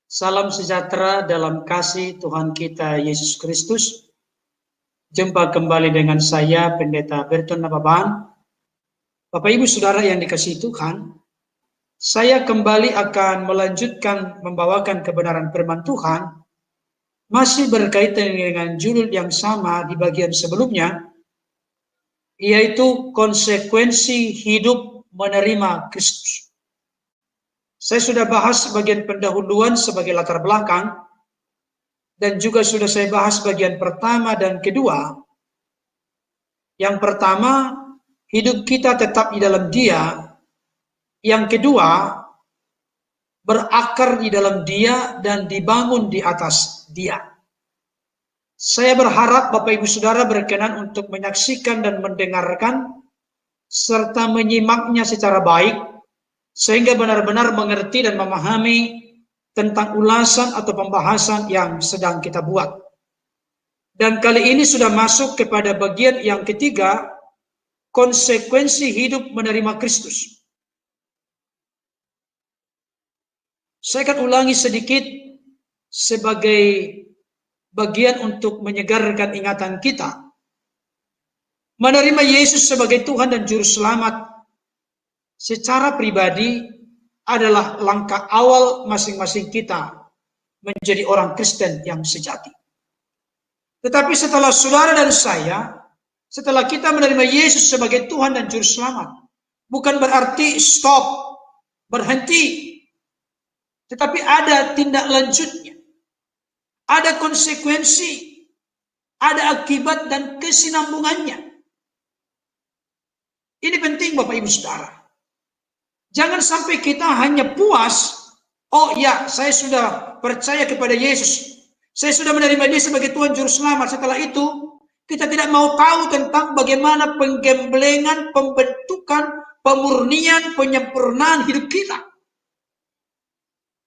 Salam sejahtera dalam kasih Tuhan kita Yesus Kristus. Jumpa kembali dengan saya, Pendeta Berton Nababan. Bapak Ibu Saudara yang dikasihi Tuhan, saya kembali akan melanjutkan membawakan kebenaran firman Tuhan, masih berkaitan dengan judul yang sama di bagian sebelumnya, yaitu konsekuensi hidup menerima Kristus. Saya sudah bahas bagian pendahuluan sebagai latar belakang, dan juga sudah saya bahas bagian pertama dan kedua. Yang pertama, hidup kita tetap di dalam Dia. Yang kedua, berakar di dalam Dia dan dibangun di atas Dia. Saya berharap Bapak Ibu Saudara berkenan untuk menyaksikan dan mendengarkan serta menyimaknya secara baik, sehingga benar-benar mengerti dan memahami tentang ulasan atau pembahasan yang sedang kita buat. Dan kali ini sudah masuk kepada bagian yang ketiga, konsekuensi hidup menerima Kristus. Saya akan ulangi sedikit sebagai bagian untuk menyegarkan ingatan kita. Menerima Yesus sebagai Tuhan dan Juru Selamat secara pribadi adalah langkah awal masing-masing kita menjadi orang Kristen yang sejati. Tetapi setelah saudara dan saya, setelah kita menerima Yesus sebagai Tuhan dan Juru Selamat, bukan berarti stop, berhenti. Tetapi ada tindak lanjutnya. Ada konsekuensi, ada akibat dan kesinambungannya. Ini penting Bapak Ibu Saudara. Jangan sampai kita hanya puas, oh ya, saya sudah percaya kepada Yesus. Saya sudah menerima Dia sebagai Tuhan Juru Selamat. Setelah itu, kita tidak mau tahu tentang bagaimana penggemblengan, pembentukan, pemurnian, penyempurnaan hidup kita.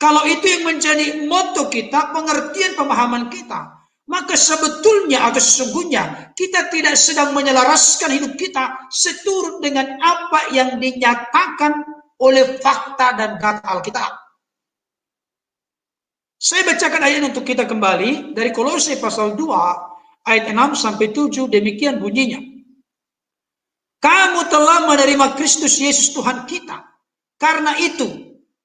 Kalau itu yang menjadi moto kita, pengertian pemahaman kita, maka sebetulnya atau sesungguhnya kita tidak sedang menyelaraskan hidup kita seturut dengan apa yang dinyatakan oleh fakta dan data Alkitab. Saya bacakan ayat untuk kita kembali dari Kolose pasal 2 ayat 6 sampai 7, demikian bunyinya. Kamu telah menerima Kristus Yesus Tuhan kita. Karena itu,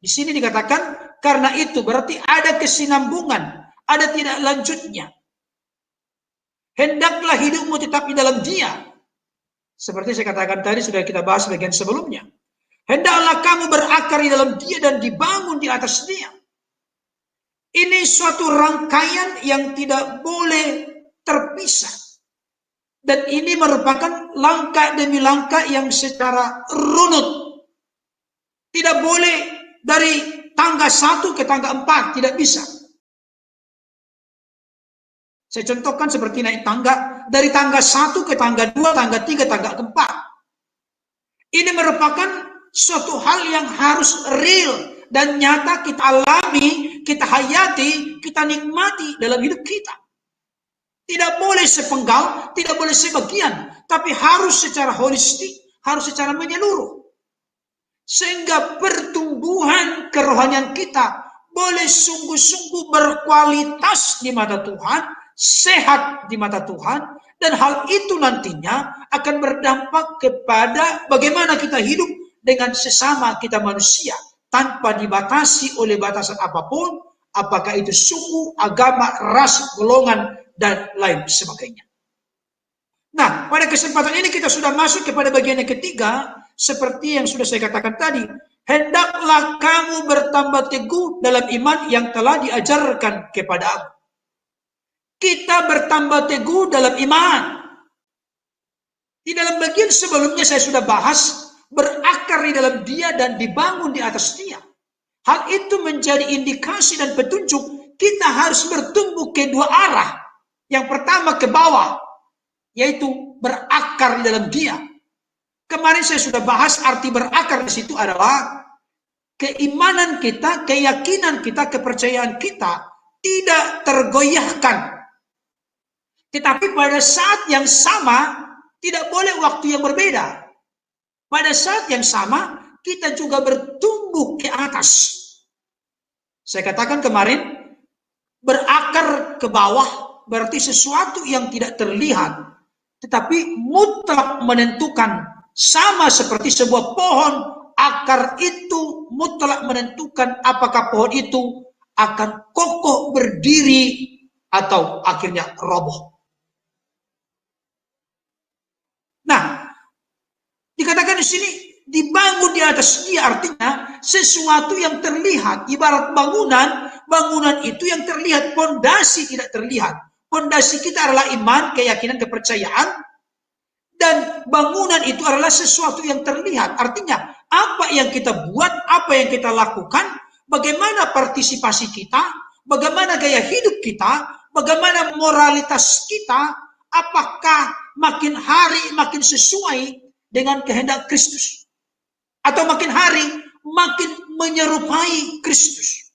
di sini dikatakan karena itu berarti ada kesinambungan, ada tidak lanjutnya. Hendaklah hidupmu tetap di dalam Dia. Seperti saya katakan tadi, sudah kita bahas bagian sebelumnya. Hendaklah kamu berakar di dalam Dia dan dibangun di atas Dia. Ini suatu rangkaian yang tidak boleh terpisah. Dan ini merupakan langkah demi langkah yang secara runut. Tidak boleh dari tangga 1 ke tangga 4, tidak bisa. Saya contohkan seperti naik tangga, dari tangga 1 ke tangga 2, tangga 3, tangga 4. Ini merupakan suatu hal yang harus real dan nyata kita alami, kita hayati, kita nikmati dalam hidup kita. Tidak boleh sepenggal, tidak boleh sebagian, tapi harus secara holistik, harus secara menyeluruh. Sehingga pertumbuhan kerohanian kita boleh sungguh-sungguh berkualitas di mata Tuhan, sehat di mata Tuhan, dan hal itu nantinya akan berdampak kepada bagaimana kita hidup dengan sesama kita manusia, tanpa dibatasi oleh batasan apapun, apakah itu suku, agama, ras, golongan, dan lain sebagainya. Nah, pada kesempatan ini kita sudah masuk kepada bagian yang ketiga, seperti yang sudah saya katakan tadi. Hendaklah kamu bertambah teguh dalam iman yang telah diajarkan kepadamu. Kita bertambah teguh dalam iman. Di dalam bagian sebelumnya saya sudah bahas, berakar di dalam Dia dan dibangun di atas Dia. Hal itu menjadi indikasi dan petunjuk kita harus bertumbuh ke dua arah. Yang pertama ke bawah, yaitu berakar di dalam Dia. Kemarin saya sudah bahas arti berakar di situ adalah keimanan kita, keyakinan kita, kepercayaan kita tidak tergoyahkan. Tetapi pada saat yang sama, tidak boleh waktu yang berbeda. Pada saat yang sama, kita juga bertumbuh ke atas. Saya katakan kemarin, berakar ke bawah berarti sesuatu yang tidak terlihat, tetapi mutlak menentukan. Sama seperti sebuah pohon, akar itu mutlak menentukan apakah pohon itu akan kokoh berdiri atau akhirnya roboh. Nah, dikatakan di sini dibangun di atas dia, artinya sesuatu yang terlihat. Ibarat bangunan, bangunan itu yang terlihat, pondasi tidak terlihat. Pondasi kita adalah iman, keyakinan, kepercayaan, dan bangunan itu adalah sesuatu yang terlihat. Artinya, apa yang kita buat, apa yang kita lakukan, bagaimana partisipasi kita, bagaimana gaya hidup kita, bagaimana moralitas kita, apakah makin hari makin sesuai dengan kehendak Kristus, atau makin hari makin menyerupai Kristus.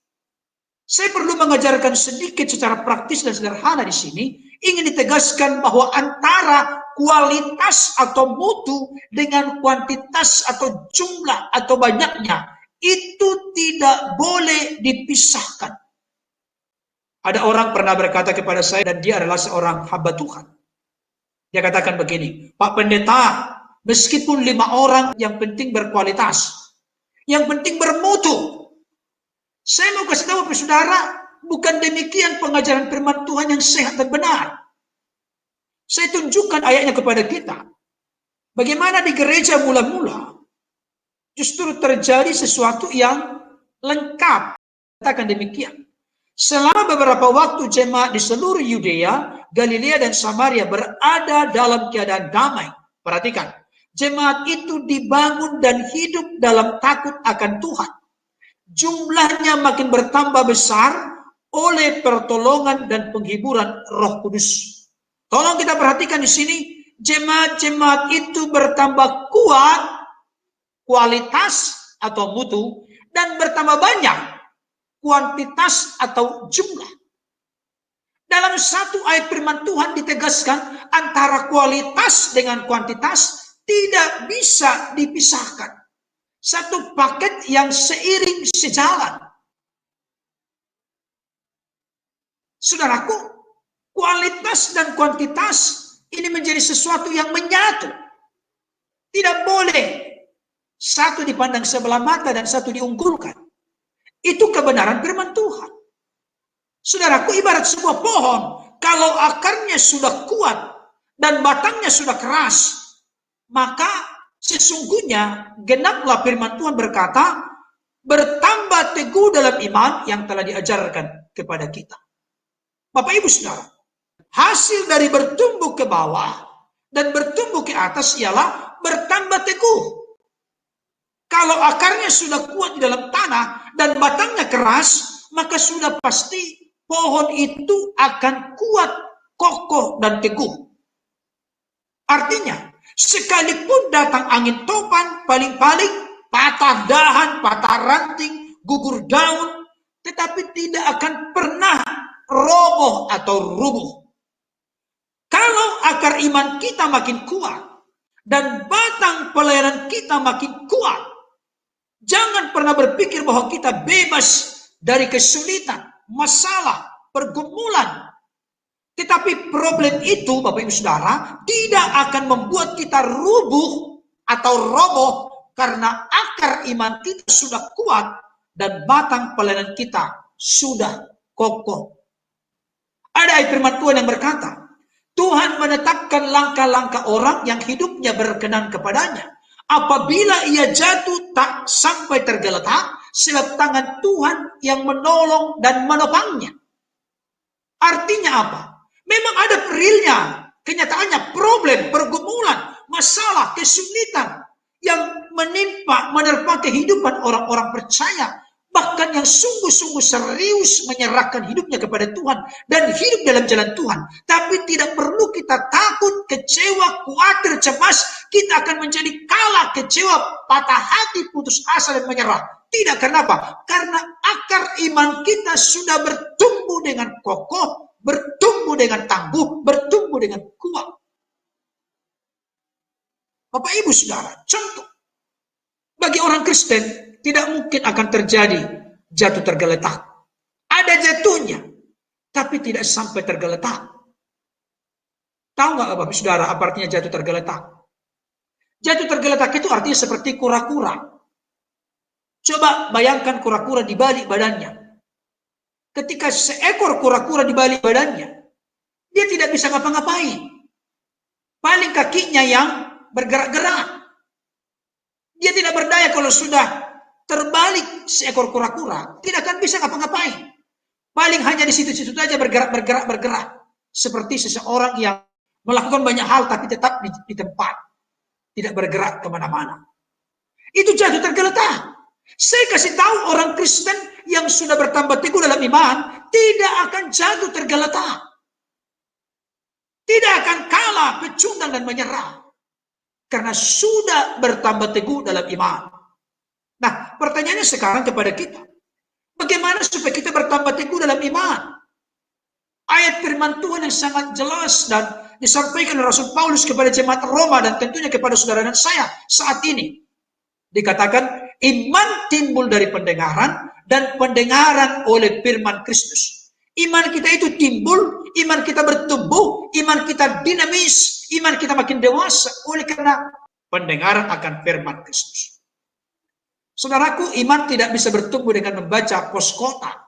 Saya perlu mengajarkan sedikit secara praktis dan sederhana di sini. Ingin ditegaskan bahwa antara kualitas atau mutu dengan kuantitas atau jumlah atau banyaknya itu tidak boleh dipisahkan. Ada orang pernah berkata kepada saya, dan dia adalah seorang hamba Tuhan. Dia katakan begini, Pak Pendeta, meskipun 5 orang, yang penting berkualitas, yang penting bermutu. Saya mau kasih tahu kepada saudara, bukan demikian pengajaran firman Tuhan yang sehat dan benar. Saya tunjukkan ayatnya kepada kita. Bagaimana di gereja mula-mula justru terjadi sesuatu yang lengkap. Katakan demikian. Selama beberapa waktu jemaat di seluruh Yudea, Galilea dan Samaria berada dalam keadaan damai. Perhatikan, jemaat itu dibangun dan hidup dalam takut akan Tuhan. Jumlahnya makin bertambah besar oleh pertolongan dan penghiburan Roh Kudus. Tolong kita perhatikan di sini, jemaat-jemaat itu bertambah kuat, kualitas atau mutu, dan bertambah banyak, kuantitas atau jumlah. Dalam satu ayat firman Tuhan ditegaskan, antara kualitas dengan kuantitas tidak bisa dipisahkan. Satu paket yang seiring sejalan. Saudaraku, kualitas dan kuantitas ini menjadi sesuatu yang menyatu. Tidak boleh satu dipandang sebelah mata dan satu diunggulkan. Itu kebenaran firman Tuhan. Saudaraku, ibarat sebuah pohon, kalau akarnya sudah kuat dan batangnya sudah keras, maka sesungguhnya genaplah firman Tuhan berkata, bertambah teguh dalam iman yang telah diajarkan kepada kita. Bapak Ibu Saudara, hasil dari bertumbuh ke bawah dan bertumbuh ke atas ialah bertambah teguh. Kalau akarnya sudah kuat di dalam tanah dan batangnya keras, maka sudah pasti pohon itu akan kuat, kokoh, dan teguh. Artinya, sekalipun datang angin topan, paling-paling patah dahan, patah ranting, gugur daun, tetapi tidak akan pernah roboh atau rubuh. Kalau akar iman kita makin kuat dan batang pelayanan kita makin kuat, jangan pernah berpikir bahwa kita bebas dari kesulitan, masalah, pergumulan. Tetapi problem itu, Bapak Ibu Saudara, tidak akan membuat kita rubuh atau roboh karena akar iman kita sudah kuat dan batang pelayanan kita sudah kokoh. Ada ayat firman Tuhan yang berkata, Tuhan menetapkan langkah-langkah orang yang hidupnya berkenan kepadanya. Apabila ia jatuh tak sampai tergeletak, sebab tangan Tuhan yang menolong dan menopangnya. Artinya apa? Memang ada realnya, kenyataannya problem, pergumulan, masalah, kesulitan yang menerpa kehidupan orang-orang percaya. Bahkan yang sungguh-sungguh serius menyerahkan hidupnya kepada Tuhan dan hidup dalam jalan Tuhan. Tapi tidak perlu kita takut, kecewa, khawatir, cemas. Kita akan menjadi kalah, kecewa, patah hati, putus asa, dan menyerah. Tidak, kenapa? Karena akar iman kita sudah bertumbuh dengan kokoh, bertumbuh dengan tangguh, bertumbuh dengan kuat. Bapak Ibu Saudara, contoh. Bagi orang Kristen, tidak mungkin akan terjadi jatuh tergeletak. tapi tidak sampai tergeletak. Tahu nggak Bapak Saudara apa artinya jatuh tergeletak? Jatuh tergeletak itu artinya seperti kura-kura. Coba bayangkan kura-kura di balik badannya. Ketika seekor kura-kura di balik badannya, dia tidak bisa ngapa-ngapain. Paling kakinya yang bergerak-gerak. Dia tidak berdaya kalau sudah terbalik seekor kura-kura, tidak akan bisa ngapa-ngapain. Paling hanya di situ-situ saja bergerak. Seperti seseorang yang melakukan banyak hal tapi tetap di tempat. Tidak bergerak kemana-mana. Itu jatuh tergeletak. Saya kasih tahu orang Kristen yang sudah bertambah teguh dalam iman, tidak akan jatuh tergeletak. Tidak akan kalah, pecundang dan menyerah. Karena sudah bertambah teguh dalam iman. Nah, pertanyaannya sekarang kepada kita. Bagaimana supaya kita bertambah teguh dalam iman? Ayat firman Tuhan yang sangat jelas dan disampaikan oleh Rasul Paulus kepada jemaat Roma dan tentunya kepada saudara dan saya saat ini. Dikatakan iman timbul dari pendengaran dan pendengaran oleh firman Kristus. Iman kita itu timbul, iman kita bertumbuh, iman kita dinamis, iman kita makin dewasa oleh karena pendengaran akan firman Kristus. Saudaraku, iman tidak bisa bertumbuh dengan membaca poskota,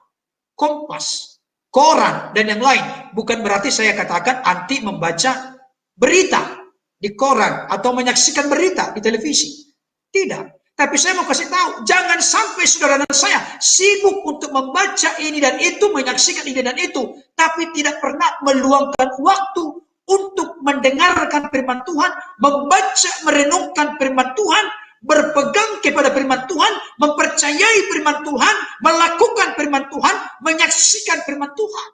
Kompas, koran, dan yang lain. Bukan berarti saya katakan anti membaca berita di koran atau menyaksikan berita di televisi. Tidak. Tapi saya mau kasih tahu, jangan sampai saudara dan saya sibuk untuk membaca ini dan itu, menyaksikan ini dan itu, tapi tidak pernah meluangkan waktu untuk mendengarkan firman Tuhan, membaca, merenungkan firman Tuhan, berpegang kepada firman Tuhan, mempercayai firman Tuhan, melakukan firman Tuhan, menyaksikan firman Tuhan.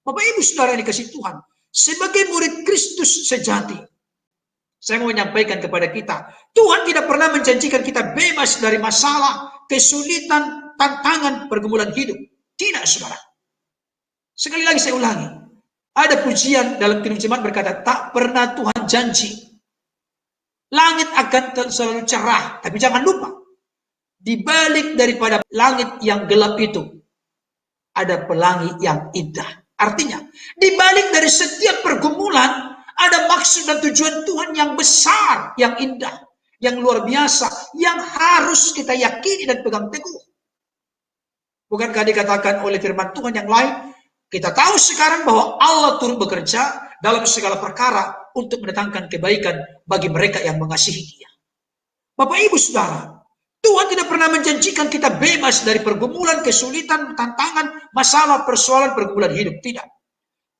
Bapak Ibu Saudara yang dikasihi Tuhan, sebagai murid Kristus sejati, saya mau menyampaikan kepada kita, Tuhan tidak pernah menjanjikan kita bebas dari masalah, kesulitan, tantangan, pergumulan hidup. Tidak, saudara. Sekali lagi saya ulangi. Ada pujian dalam Kidung Jemaat berkata, tak pernah Tuhan janji. Langit akan selalu cerah. Tapi jangan lupa, di balik daripada langit yang gelap itu, ada pelangi yang indah. Artinya, di balik dari setiap pergumulan, ada maksud dan tujuan Tuhan yang besar, yang indah, yang luar biasa, yang harus kita yakini dan pegang teguh. Bukankah dikatakan oleh firman Tuhan yang lain, kita tahu sekarang bahwa Allah turut bekerja dalam segala perkara untuk mendatangkan kebaikan bagi mereka yang mengasihi Dia. Bapak Ibu Saudara, Tuhan tidak pernah menjanjikan kita bebas dari pergumulan, kesulitan, tantangan, masalah, persoalan, pergumulan hidup. Tidak.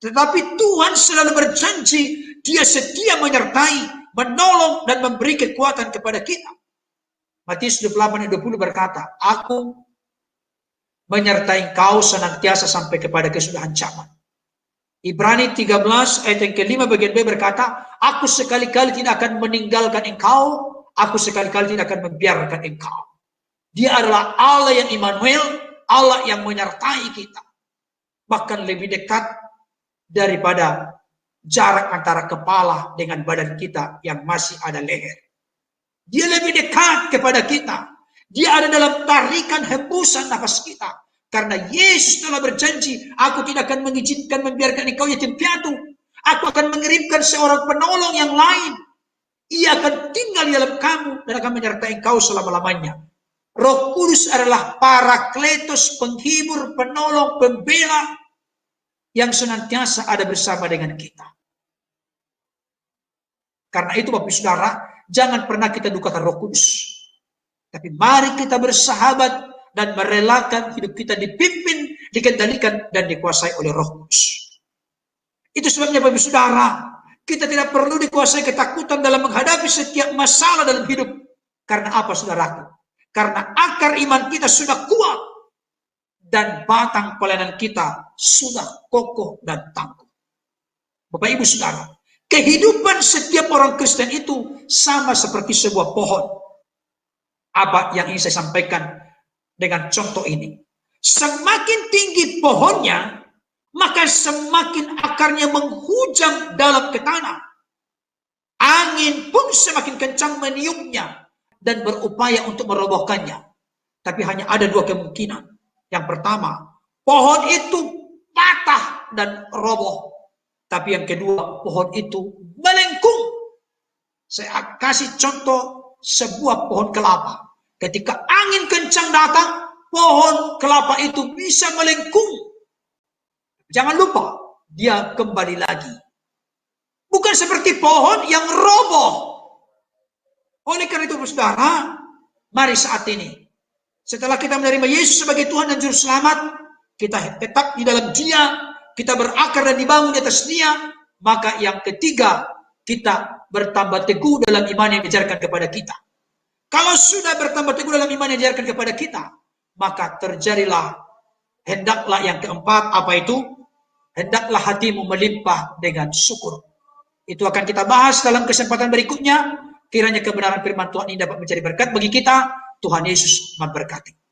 Tetapi Tuhan selalu berjanji, Dia setia menyertai, menolong, dan memberi kekuatan kepada kita. Matius 28 ayat 20 berkata, Aku menyertai engkau senantiasa sampai kepada kesudahan zaman. Ibrani 13 ayat yang kelima bagian B berkata, Aku sekali-kali tidak akan meninggalkan engkau, aku sekali-kali tidak akan membiarkan engkau. Dia adalah Allah yang Immanuel, Allah yang menyertai kita. Bahkan lebih dekat daripada jarak antara kepala dengan badan kita yang masih ada leher. Dia lebih dekat kepada kita. Dia ada dalam tarikan hembusan nafas kita. Karena Yesus telah berjanji, aku tidak akan mengizinkan membiarkan engkau yatim piatu. Aku akan mengirimkan seorang penolong yang lain. Ia akan tinggal di dalam kamu dan akan menyertai engkau selama-lamanya. Roh Kudus adalah Parakletos, penghibur, penolong, pembela, yang senantiasa ada bersama dengan kita. Karena itu Bapak Saudara, jangan pernah kita dukakan Roh Kudus. Tapi mari kita bersahabat dan merelakan hidup kita dipimpin, dikendalikan, dan dikuasai oleh Roh Kudus. Itu sebabnya Bapak Saudara, kita tidak perlu dikuasai ketakutan dalam menghadapi setiap masalah dalam hidup. Karena apa saudaraku? Karena akar iman kita sudah kuat. Dan batang pelayanan kita sudah kokoh dan tangguh. Bapak Ibu Saudara, kehidupan setiap orang Kristen itu sama seperti sebuah pohon. Apa yang ingin saya sampaikan dengan contoh ini? Semakin tinggi pohonnya, maka semakin akarnya menghujam dalam ke tanah. Angin pun semakin kencang meniupnya dan berupaya untuk merobohkannya. Tapi hanya ada dua kemungkinan. Yang pertama, pohon itu patah dan roboh. Tapi yang kedua, pohon itu melengkung. Saya kasih contoh sebuah pohon kelapa. Ketika angin kencang datang, pohon kelapa itu bisa melengkung. Jangan lupa, dia kembali lagi. Bukan seperti pohon yang roboh. Oleh karena itu, saudara, mari saat ini, setelah kita menerima Yesus sebagai Tuhan dan Juru Selamat, kita tetap di dalam Dia, kita berakar dan dibangun di atas Dia, maka yang ketiga, kita bertambah teguh dalam iman yang diajarkan kepada kita. Kalau sudah bertambah teguh dalam iman yang diajarkan kepada kita, maka terjadilah, hendaklah yang keempat, apa itu? Hendaklah hatimu melimpah dengan syukur. Itu akan kita bahas dalam kesempatan berikutnya. Kiranya kebenaran firman Tuhan ini dapat menjadi berkat bagi kita. Tuhan Yesus memberkati.